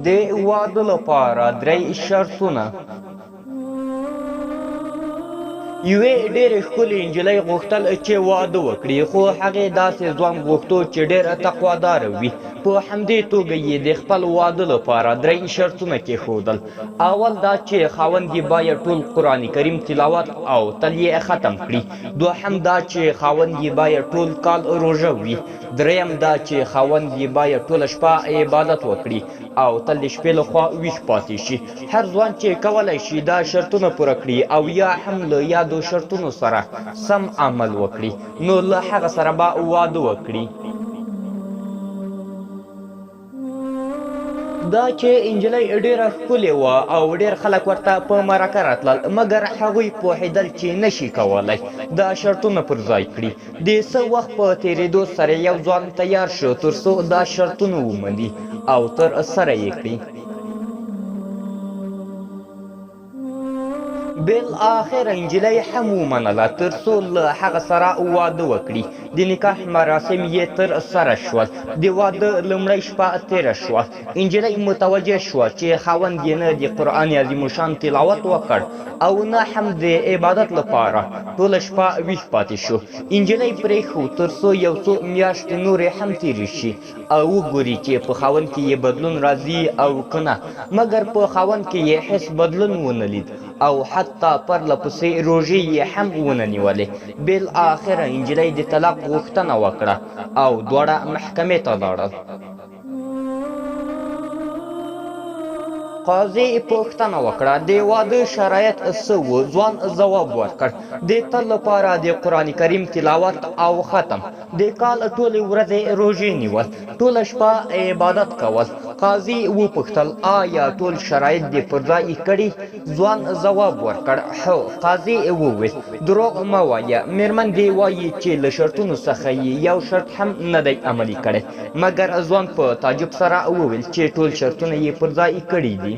د واده لپاره درې شرطونه. یوې ډېرې ښکلې نجلۍ غوښتل چې واده وکړي، خو هغې داسې ځوان غوښتو چې ډېر تقواداره وي. په همدې توګه یې د خپل واده لپاره درې شرطونه کېښودل. اول دا چې خاوند یې باید ټول قرآن کریم تلاوت او تل یې ختم کړي. دوهم دا چې خاوند یې باید ټول کال روژه وي. دریم دا چې خاوند یې باید ټوله شپه عبادت وکړي او تل د شپې لخوا ویښ پاتې شي. هر ځوان چې کولی شي دا شرطونه پوره کړي او یا هم له یادو شرطونو سره سم عمل وکړي، نو له هغه سره به واده وکړي. دا چې نجلۍ ډېره ښکلې وه او ډېر خلک ورته په مرکه راتلل، مګر هغوی پوهېدل چې نشي کولی دا شرطونه پر ځای کړي. د څه وخت په تېرېدو سره یو ځوان تیار شو تر څو دا شرطونه ومني او تر سره یې کړي. بالاخره نجلۍ هم ومنله تر څو له هغه سره واده وکړي. د نکاح مراسم یې تر سره شول. د واده لومړۍ شپه تېره شوه. نجلۍ متوجه شوه چې خاوند یې نه د قرآن عظیم الشان تلاوت وکړ او نه هم د عبادت لپاره ټوله شپه ویښ پاتې شو. نجلۍ پرېښود تر څو یو څو میاشتې نورې هم تېرې شي او وګوري چې په خاوند کې یې بدلون راځي او که نه، مګر په خاوند کې یې هېڅ بدلون ونه لید او حتی پرله پسې روژې یې هم ونه نیولې. بالاخره نجلۍ د طلاق غوښتنه وکړه او دواړه محکمې ته لاړل. قاضي پوښتنه وکړه د واده شرایط څه وو؟ ځوان ځواب ورکړ د تل لپاره د قرآن کریم تلاوت او ختم، د کال ټولې ورځې روژې نیول، ټوله شپه عبادت کول. قاضي وپوښتل آیا ټول شرایط دې پر ځای کړي؟ ځوان ځواب ورکړ هو. قاضي وویل دروغ مه وایه، مېرمن دې وایي چې له شرطونو څخه یې یو شرط هم نه دی عملي کړی. مګر ځوان په تعجب سره وویل چې ټول شرطونه یې پر ځای کړي دي.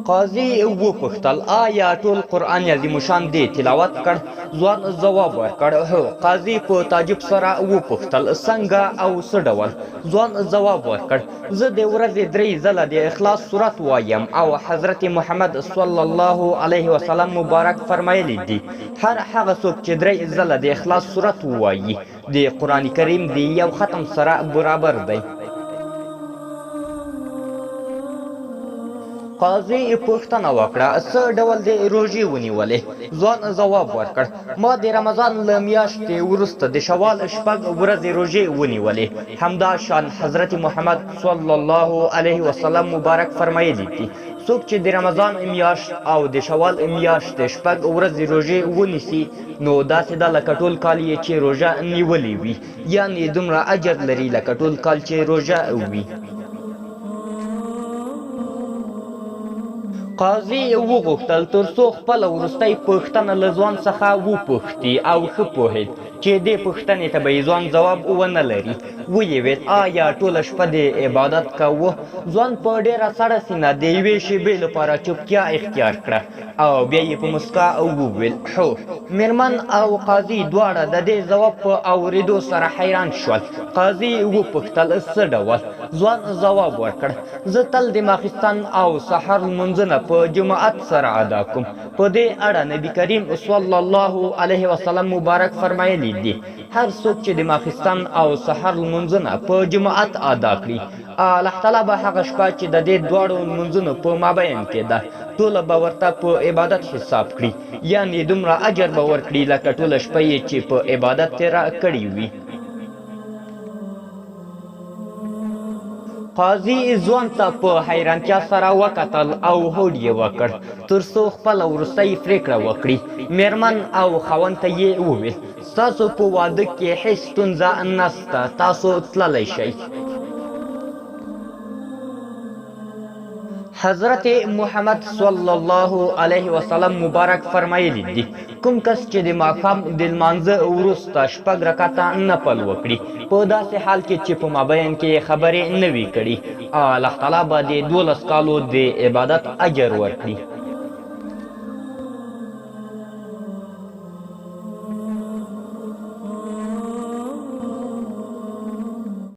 قاضي وپوښتل آیا ټول قرآن عظیم الشان دې تلاوت کړ؟ ځوان ځواب ورکړ هو. قاضي په تعجب سره وپوښتل څنګه او څه ډول؟ ځوان ځواب ورکړ زه د ورځې 3 ځله د اخلاص سورت وایم او حضرت محمد صلی الله علیه وسلم مبارک فرمایلی دي هر هغه څوک چې 3 ځله د اخلاص سورت ووایي د قرآن کریم د یو ختم سره برابر دی. قاضي پوښتنه وکړه څه ډول د روژې ونیولې؟ ځوان ځواب ورکړ ما د رمضان له میاشتې وروسته د شوال 6 ورځې روژې ونیولې. همدا شان حضرت محمد صلی الله علیه وسلم مبارک فرمایلی دي څوک چې د رمضان میاشت او د شوال میاشت 6 ورځې روژې ونیسي نو داسې ده لکه ټول کال یې چې روژه نیولې وي، یعنې دومره اجر لري لکه ټول کال چې روژه وي. قاضي وغوښتل تر څو خپله وروستۍ پوښتنه له ځوان څخه وپوښتي او ښه پوهېد چې دې پوښتنې ته به یې ځوان ځواب ونه لري. ویې ویل آیا ټوله شپه د عبادت کوو؟ ځوان په ډېره سړه سینه د یوې شېبې لپاره چوپتیا اختیار کړه او بیا یې په مسکا وویل هو. مېرمن او قاضي دواړه د دې ځواب په اورېدو سره حیران شول. قاضي وپوښتل څه ډول؟ ځوان ځواب ورکړ زه تل د ماخستن او سحر لمونځونه په جماعت سره ادا کوم. په دې اړه نبي کریم صلی الله علیه وسلم مبارک فرمایلی دي هر څوک چې د ماخستن او سحر لمونځونه په جماعت ادا کړي الله تعالی به هغه شپه چې د دې دواړو لمونځونو په مابین کې ده ټوله به ورته په عبادت حساب کړي، یعنې دومره اجر به ورکړي لکه ټوله شپه یې چې په عبادت تېره کړې وي. قاضي ځوان ته په حیرانتیا سره وکتل او هوډ یې وکړ تر څو خپله وروستۍ پرېکړه وکړي. مېرمن او خاوند ته یې وویل ستاسو په واده کې هېڅ ستونزه نسته، تاسو تللی شئ. حضرت محمد صلی الله علیه وسلم مبارک فرمایلی دي کوم کس چې د ماښام د لمانځه وروسته 6 رکعته نفل وکړي په داسې حال کې چې په مابین کې خبرې نه وي کړي الله تعالی به د 12 کالو د عبادت اجر ورکړي.